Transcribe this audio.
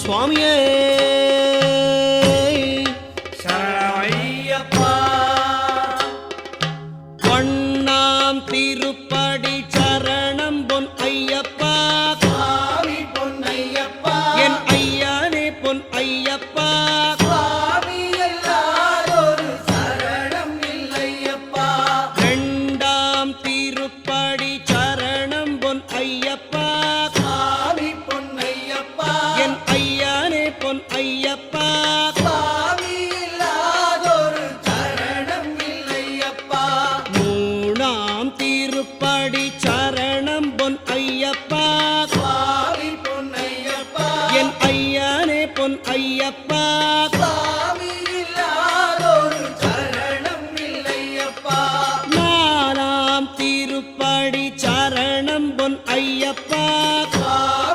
சுவாமியே சரணையப்பா பொன்னாம் திருப்படி சரணம் பொன் ஐயப்பா சுவாமி பொன்னையப்பா என் ஐயானே பொன் ஐயப்பா சுவாமி எல்லாரொரு சரணம் இல்லையப்பா இரண்டாம் திருப்படி சரணம் பொன் ஐயப்பா சுவாமி பொன்னையப்பா என் ஐயானே பொன் ஐயப்பா சுவாமி இல்லாதொரு சரணம் இல்லையப்பா மூணாம் திருப்படி சரணம் பொன் ஐயப்பா சுவாமி பொன்னையப்பா என் ஐயானே பொன் ஐயப்பா